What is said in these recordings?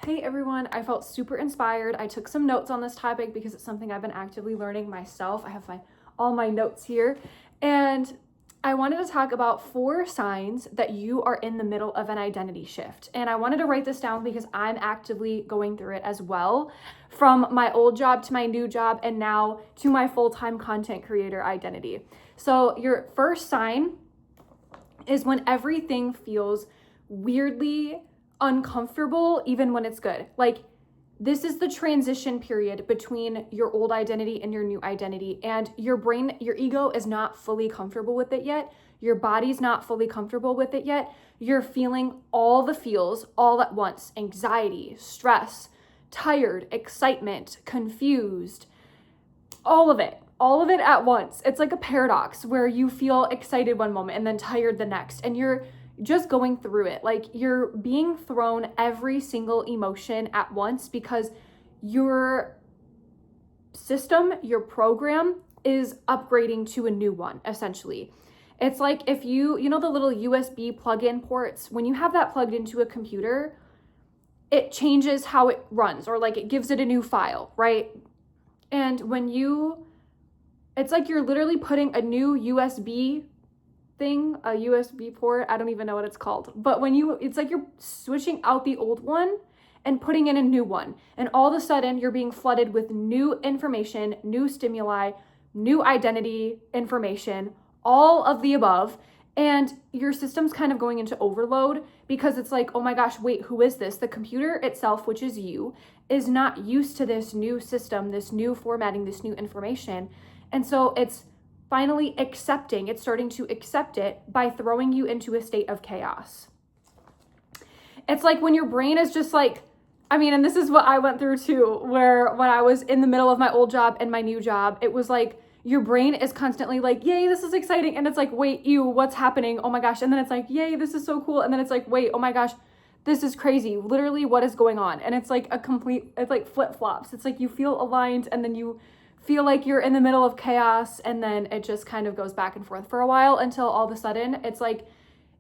Hey everyone, I felt super inspired. I took some notes on this topic because it's something I've been actively learning myself. I have all my notes here, and I wanted to talk about 4 signs that you are in the middle of an identity shift. And I wanted to write this down because I'm actively going through it as well, from my old job to my new job and now to my full-time content creator identity. So your first sign is when everything feels weirdly uncomfortable, even when it's good. Like, this is the transition period between your old identity and your new identity, and your brain, your ego is not fully comfortable with it yet. Your body's not fully comfortable with it yet. You're feeling all the feels all at once: anxiety, stress, tired, excitement, confused, all of it at once. It's like a paradox where you feel excited one moment and then tired the next, and you're just going through it. Like, you're being thrown every single emotion at once because your system, your program is upgrading to a new one, essentially. It's like if you know the little USB plug-in ports, when you have that plugged into a computer, it changes how it runs, or like it gives it a new file, right? And it's like you're literally putting a new USB thing, a USB port, I don't even know what it's called, but it's like you're switching out the old one and putting in a new one, and all of a sudden you're being flooded with new information, new stimuli, new identity information, all of the above, and your system's kind of going into overload because it's like, oh my gosh, wait, who is this? The computer itself, which is you, is not used to this new system, this new formatting, this new information, and so it's finally it's starting to accept it by throwing you into a state of chaos. It's like when your brain is just like, and this is what I went through too, where when I was in the middle of my old job and my new job, it was like your brain is constantly like, yay, this is exciting. And it's like, wait, ew, what's happening? Oh my gosh. And then it's like, yay, this is so cool. And then it's like, wait, oh my gosh, this is crazy. Literally, what is going on? And it's like it's like flip-flops. It's like you feel aligned and then you feel like you're in the middle of chaos, and then it just kind of goes back and forth for a while until all of a sudden it's like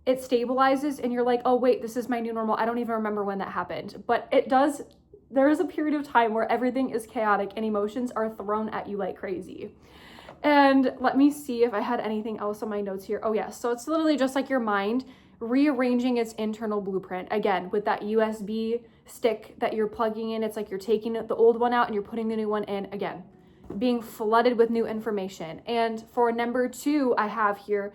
it stabilizes and you're like, oh wait, this is my new normal. I don't even remember when that happened. But there is a period of time where everything is chaotic and emotions are thrown at you like crazy. And let me see if I had anything else on my notes here. Oh yes, so it's literally just like your mind rearranging its internal blueprint. Again, with that USB stick that you're plugging in, it's like you're taking the old one out and you're putting the new one in again, being flooded with new information. And for number 2, I have here,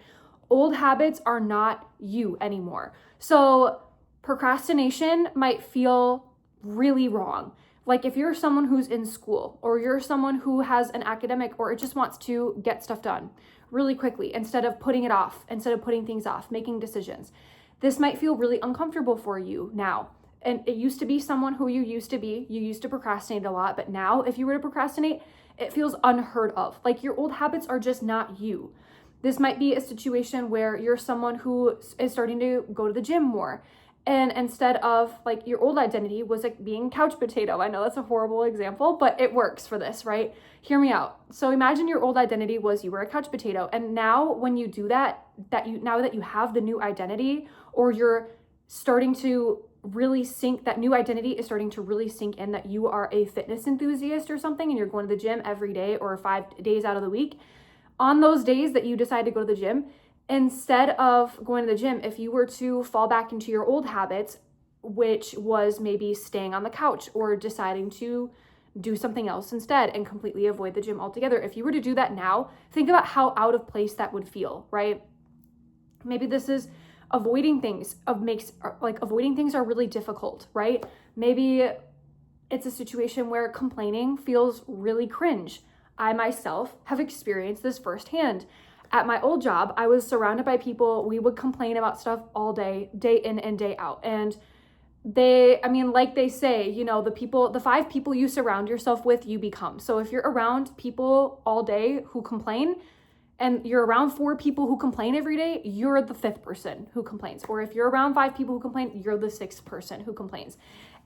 old habits are not you anymore. So procrastination might feel really wrong. Like if you're someone who's in school, or you're someone who has an academic, or it just wants to get stuff done really quickly instead of putting things off, making decisions. This might feel really uncomfortable for you now. And it used to be someone who you used to procrastinate a lot, but now if you were to procrastinate, it feels unheard of. Like your old habits are just not you. This might be a situation where you're someone who is starting to go to the gym more. And instead of, like, your old identity was like being couch potato. I know that's a horrible example, but it works for this, right? Hear me out. So imagine your old identity was you were a couch potato. And now when you do now that you have the new identity, or you're starting to really that new identity is starting to really sink in, that you are a fitness enthusiast or something, and you're going to the gym every day or 5 days out of the week. On those days that you decide to go to the gym, instead of going to the gym, if you were to fall back into your old habits, which was maybe staying on the couch or deciding to do something else instead and completely avoid the gym altogether, if you were to do that now, think about how out of place that would feel, right? Maybe this is avoiding things are really difficult, right? Maybe it's a situation where complaining feels really cringe. I myself have experienced this firsthand. At my old job, I was surrounded by people. We would complain about stuff all day, day in and day out. And like they say, the 5 people you surround yourself with, you become. So if you're around people all day who complain, and you're around 4 people who complain every day, you're the 5th person who complains. Or if you're around 5 people who complain, you're the 6th person who complains.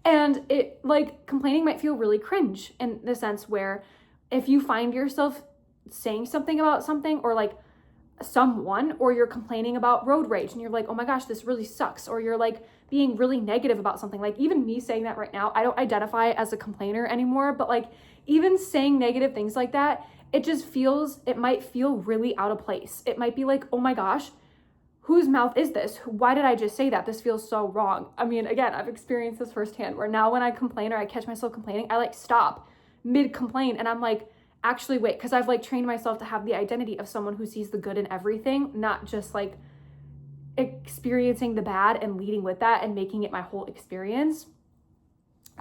And complaining might feel really cringe in the sense where if you find yourself saying something about something, or like someone, or you're complaining about road rage and you're like, oh my gosh, this really sucks. Or you're like being really negative about something. Like even me saying that right now, I don't identify as a complainer anymore, but like even saying negative things like that, it might feel really out of place. It might be like, oh my gosh, whose mouth is this? Why did I just say that? This feels so wrong. I mean, again, I've experienced this firsthand where now when I complain or I catch myself complaining, I like stop mid-complain and I'm like, actually wait, because I've like trained myself to have the identity of someone who sees the good in everything, not just like experiencing the bad and leading with that and making it my whole experience.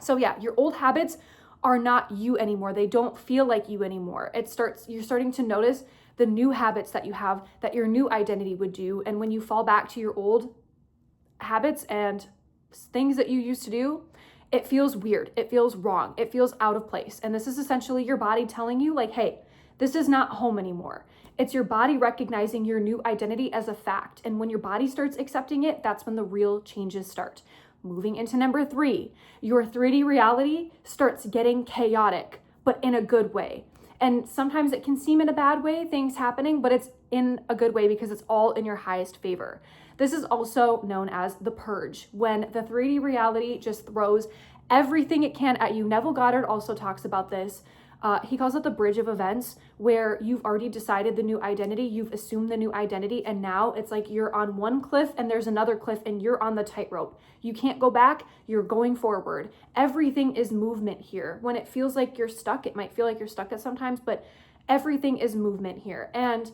So yeah, your old habits are not you anymore. They don't feel like you anymore. You're starting to notice the new habits that you have that your new identity would do. And when you fall back to your old habits and things that you used to do, it feels weird. It feels wrong. It feels out of place. And this is essentially your body telling you like, hey, this is not home anymore. It's your body recognizing your new identity as a fact. And when your body starts accepting it, that's when the real changes start. Moving into number 3, your 3D reality starts getting chaotic, but in a good way. And sometimes it can seem in a bad way, things happening, but it's in a good way because it's all in your highest favor. This is also known as the purge, when the 3D reality just throws everything it can at you. Neville Goddard also talks about this. He calls it the bridge of events, where you've already decided the new identity, you've assumed the new identity, and now it's like you're on one cliff and there's another cliff and you're on the tightrope. You can't go back, you're going forward. Everything is movement here. When it feels like you're stuck, it might feel like you're stuck at sometimes, but everything is movement here. And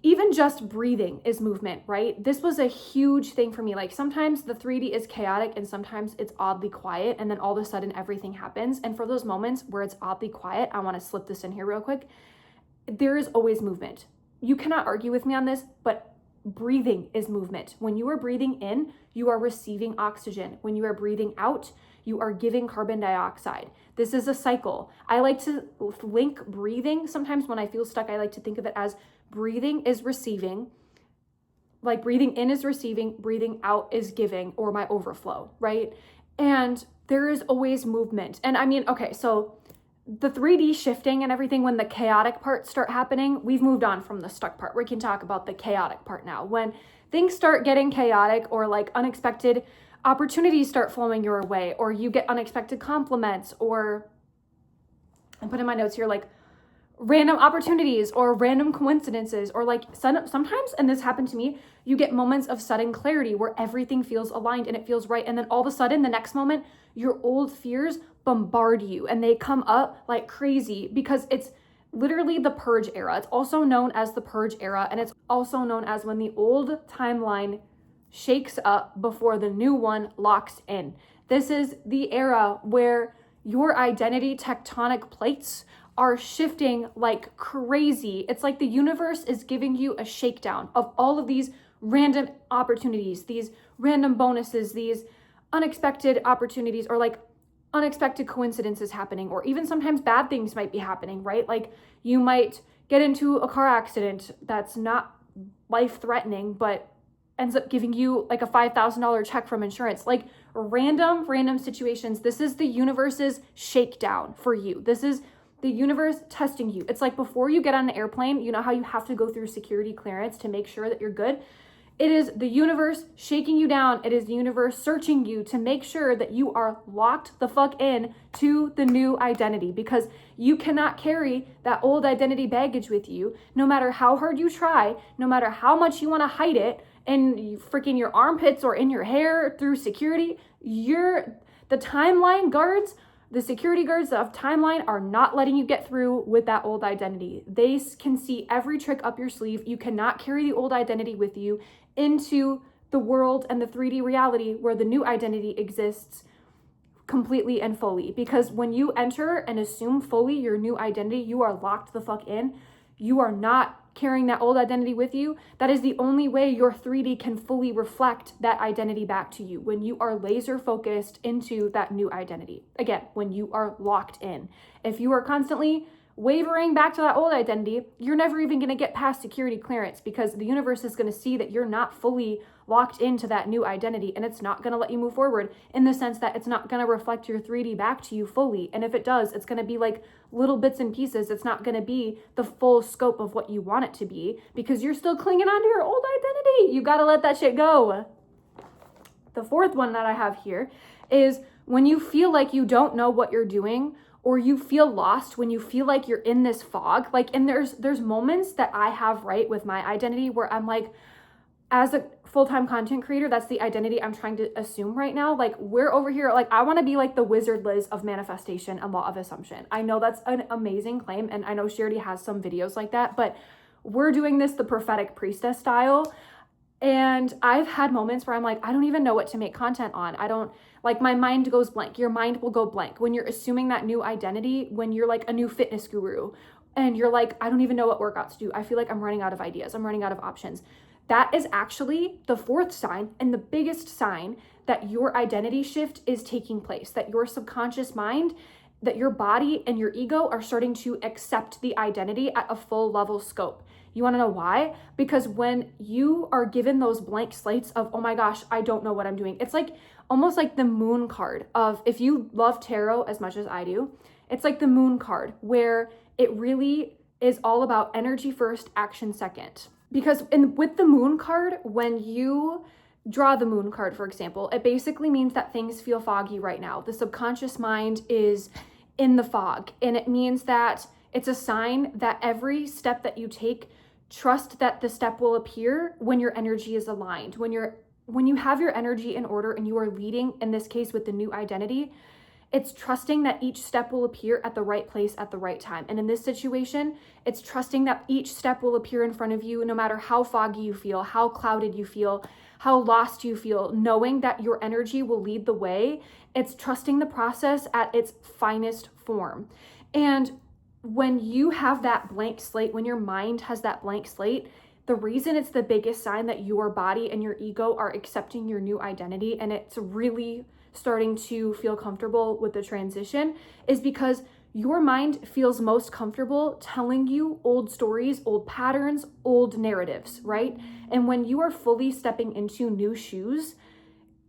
even just breathing is movement, right? This was a huge thing for me. Like sometimes the 3D is chaotic and sometimes it's oddly quiet, and then all of a sudden everything happens. And for those moments where it's oddly quiet, I want to slip this in here real quick. There is always movement. You cannot argue with me on this, but breathing is movement. When you are breathing in, you are receiving oxygen. When you are breathing out, you are giving carbon dioxide. This is a cycle. I like to link breathing. Sometimes when I feel stuck, I like to think of it as breathing is receiving, like breathing in is receiving, breathing out is giving, or my overflow, right? And there is always movement. And I mean, okay, so the 3D shifting and everything, when the chaotic parts start happening, we've moved on from the stuck part. We can talk about the chaotic part now. When things start getting chaotic or like unexpected opportunities start flowing your way, or you get unexpected compliments, or I put in my notes here, like random opportunities or random coincidences, or like sometimes, and this happened to me, you get moments of sudden clarity where everything feels aligned and it feels right. And then all of a sudden, the next moment, your old fears bombard you and they come up like crazy because it's literally the purge era. It's also known as the purge era. And it's also known as when the old timeline shakes up before the new one locks in. This is the era where your identity tectonic plates are shifting like crazy. It's like the universe is giving you a shakedown of all of these random opportunities, these random bonuses, these unexpected opportunities, or like unexpected coincidences happening, or even sometimes bad things might be happening, right? Like you might get into a car accident that's not life-threatening, but ends up giving you like a $5,000 check from insurance, like random situations. This is the universe's shakedown for you. This is the universe testing you. It's like before you get on an airplane, you know how you have to go through security clearance to make sure that you're good? It is the universe shaking you down. It is the universe searching you to make sure that you are locked the fuck in to the new identity, because you cannot carry that old identity baggage with you, no matter how hard you try, no matter how much you want to hide it in freaking your armpits or in your hair through security. The timeline guards, the security guards of timeline are not letting you get through with that old identity. They can see every trick up your sleeve. You cannot carry the old identity with you into the world and the 3D reality where the new identity exists completely and fully. Because when you enter and assume fully your new identity, you are locked the fuck in. You are not carrying that old identity with you. That is the only way your 3D can fully reflect that identity back to you, when you are laser focused into that new identity. Again, when you are locked in. If you are constantly wavering back to that old identity, you're never even going to get past security clearance, because the universe is going to see that you're not fully locked into that new identity, and it's not going to let you move forward, in the sense that it's not going to reflect your 3D back to you fully. And if it does, it's going to be like little bits and pieces. It's not going to be the full scope of what you want it to be, because you're still clinging on to your old identity. You got to let that shit go. The fourth one that I have here is when you feel like you don't know what you're doing, or you feel lost, when you feel like you're in this fog. Like, and there's moments that I have, right, with my identity where I'm like, as a full-time content creator, that's the identity I'm trying to assume right now. Like, we're over here, like, I want to be like the Wizard Liz of manifestation and law of assumption. I know that's an amazing claim, and I know she already has some videos like that, but we're doing this the prophetic priestess style. And I've had moments where I'm like, I don't even know what to make content on. I don't, like, my mind goes blank. Your mind will go blank when you're assuming that new identity, when you're like a new fitness guru and you're like, I don't even know what workouts to do. I feel like I'm running out of ideas. I'm running out of options. That is actually the fourth sign and the biggest sign that your identity shift is taking place, that your subconscious mind, that your body and your ego are starting to accept the identity at a full level scope. You want to know why? Because when you are given those blank slates of, oh my gosh, I don't know what I'm doing. It's like almost like the moon card of, if you love tarot as much as I do, it's like the moon card where it really is all about energy first, action second. Because with the moon card, when you draw the moon card, for example, it basically means that things feel foggy right now. The subconscious mind is in the fog, and it means that it's a sign that every step that you take, trust that the step will appear when your energy is aligned. When you have your energy in order and you are leading, in this case with the new identity, it's trusting that each step will appear at the right place at the right time. And in this situation, it's trusting that each step will appear in front of you, no matter how foggy you feel, how clouded you feel, how lost you feel, knowing that your energy will lead the way. It's trusting the process at its finest form. And when you have that blank slate, when your mind has that blank slate, the reason it's the biggest sign that your body and your ego are accepting your new identity and it's really starting to feel comfortable with the transition is because your mind feels most comfortable telling you old stories, old patterns, old narratives, right? And when you are fully stepping into new shoes,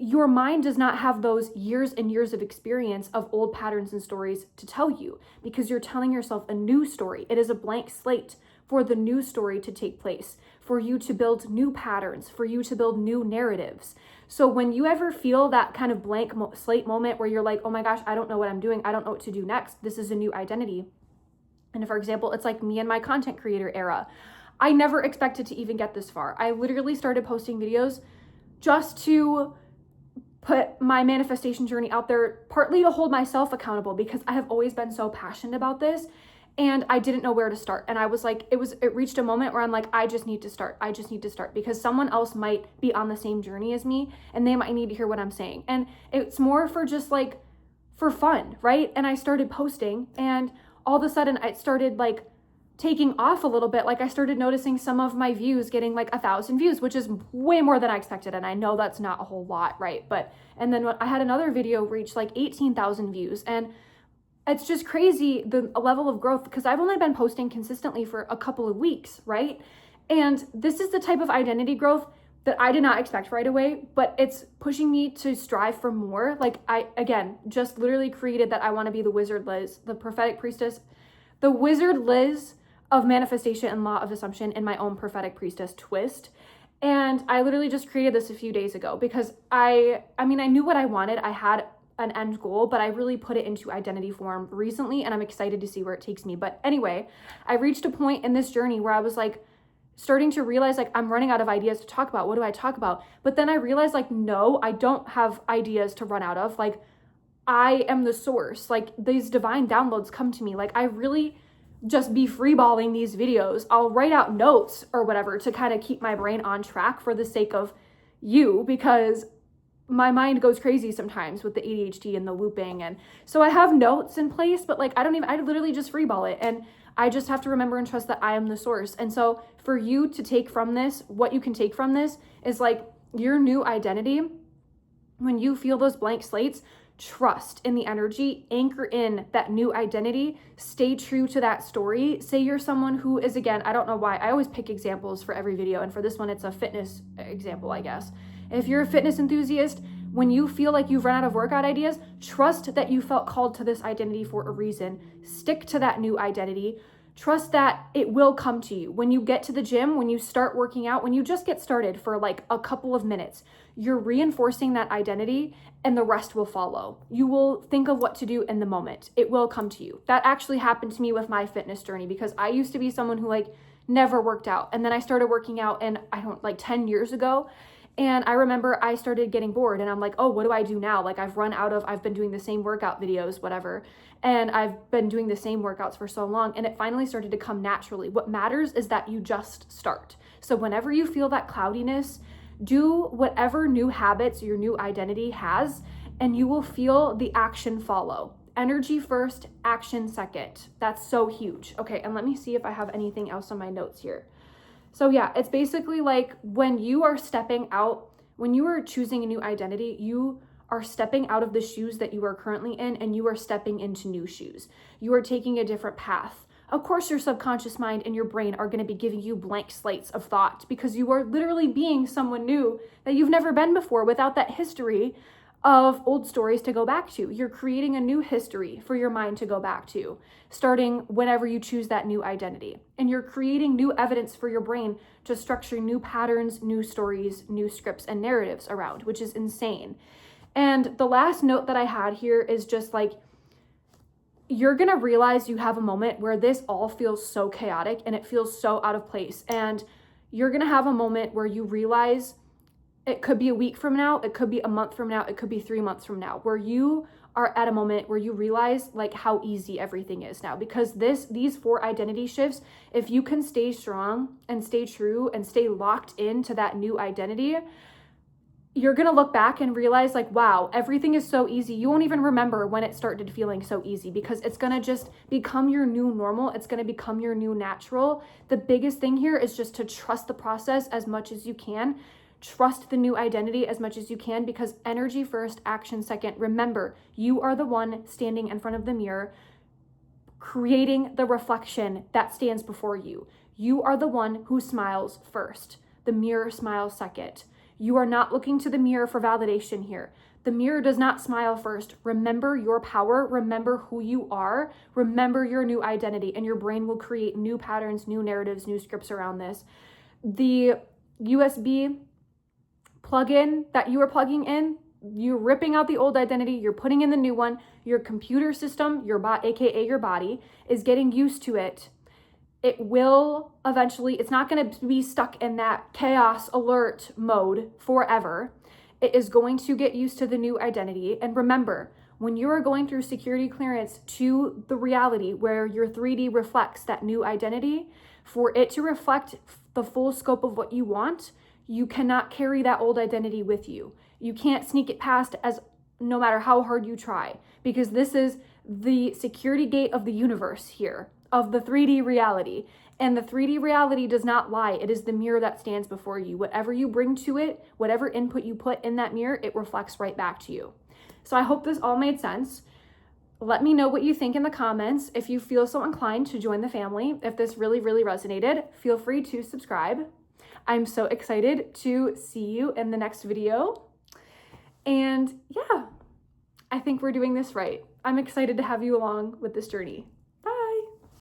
your mind does not have those years and years of experience of old patterns and stories to tell you because you're telling yourself a new story. It is a blank slate for the new story to take place, for you to build new patterns, for you to build new narratives. So when you ever feel that kind of blank slate moment where you're like, oh my gosh, I don't know what I'm doing. I don't know what to do next. This is a new identity. And for example, it's like me and my content creator era. I never expected to even get this far. I literally started posting videos just to put my manifestation journey out there, partly to hold myself accountable because I have always been so passionate about this. And I didn't know where to start. And I was like, it reached a moment where I'm like, I just need to start because someone else might be on the same journey as me and they might need to hear what I'm saying. And it's more for just like, for fun, right? And I started posting and all of a sudden it started like taking off a little bit. Like I started noticing some of my views getting like 1,000 views, which is way more than I expected. And I know that's not a whole lot, right? And then I had another video reach like 18,000 views, and it's just crazy the level of growth because I've only been posting consistently for a couple of weeks, right? And this is the type of identity growth that I did not expect right away, but it's pushing me to strive for more. Like I, again, just literally created that I want to be the Wizard Liz, the prophetic priestess, the Wizard Liz of manifestation and law of assumption in my own prophetic priestess twist. And I literally just created this a few days ago because I knew what I wanted. I had an end goal, but I really put it into identity form recently and I'm excited to see where it takes me. But anyway, I reached a point in this journey where I was like starting to realize like I'm running out of ideas to talk about. What do I talk about? But then I realized like, no, I don't have ideas to run out of. Like I am the source. Like these divine downloads come to me. Like I really just be freeballing these videos. I'll write out notes or whatever to kind of keep my brain on track for the sake of you, because my mind goes crazy sometimes with the ADHD and the looping. And so I have notes in place, but like, I literally just freeball it. And I just have to remember and trust that I am the source. And so for you to take from this, what you can take from this is like your new identity. When you feel those blank slates, trust in the energy, anchor in that new identity, stay true to that story. Say you're someone who is, again, I don't know why, I always pick examples for every video. And for this one, it's a fitness example, I guess. If you're a fitness enthusiast, when you feel like you've run out of workout ideas, trust that you felt called to this identity for a reason. Stick to that new identity. Trust that it will come to you. When you get to the gym, when you start working out, when you just get started for like a couple of minutes, you're reinforcing that identity and the rest will follow. You will think of what to do in the moment. It will come to you. That actually happened to me with my fitness journey because I used to be someone who like never worked out. And then I started working out and 10 years ago. And I remember I started getting bored and I'm like, oh, what do I do now? Like I've been doing the same workout videos, whatever. And I've been doing the same workouts for so long and it finally started to come naturally. What matters is that you just start. So whenever you feel that cloudiness, do whatever new habits your new identity has and you will feel the action follow. Energy first, action second. That's so huge. Okay, and let me see if I have anything else on my notes here. So yeah, it's basically like when you are choosing a new identity, you are stepping out of the shoes that you are currently in and you are stepping into new shoes. You are taking a different path. Of course, your subconscious mind and your brain are going to be giving you blank slates of thought because you are literally being someone new that you've never been before without that history of old stories to go back to. You're creating a new history for your mind to go back to, starting whenever you choose that new identity. And you're creating new evidence for your brain to structure new patterns, new stories, new scripts, and narratives around, which is insane. And the last note that I had here is just like, you're going to realize you have a moment where this all feels so chaotic and it feels so out of place. And you're going to have a moment where you realize it could be a week from now, it could be a month from now, it could be 3 months from now, where you are at a moment where you realize like how easy everything is now. Because these 4 identity shifts, if you can stay strong and stay true and stay locked into that new identity, you're going to look back and realize like, wow, everything is so easy. You won't even remember when it started feeling so easy because it's going to just become your new normal. It's going to become your new natural. The biggest thing here is just to trust the process as much as you can. Trust the new identity as much as you can because energy first, action second. Remember, you are the one standing in front of the mirror, creating the reflection that stands before you. You are the one who smiles first. The mirror smiles second. You are not looking to the mirror for validation here. The mirror does not smile first. Remember your power. Remember who you are. Remember your new identity, and your brain will create new patterns, new narratives, new scripts around this. The USB plug-in that you are plugging in, you're ripping out the old identity, you're putting in the new one. Your computer system, aka your body, is getting used to it. It will eventually, it's not going to be stuck in that chaos alert mode forever. It is going to get used to the new identity. And remember, when you are going through security clearance to the reality where your 3D reflects that new identity, for it to reflect the full scope of what you want, you cannot carry that old identity with you. You can't sneak it past no matter how hard you try, because this is the security gate of the universe here, of the 3D reality. And the 3D reality does not lie. It is the mirror that stands before you. Whatever you bring to it, whatever input you put in that mirror, it reflects right back to you. So I hope this all made sense. Let me know what you think in the comments. If you feel so inclined to join the family, if this really, really resonated, feel free to subscribe. I'm so excited to see you in the next video. And yeah, I think we're doing this right. I'm excited to have you along with this journey.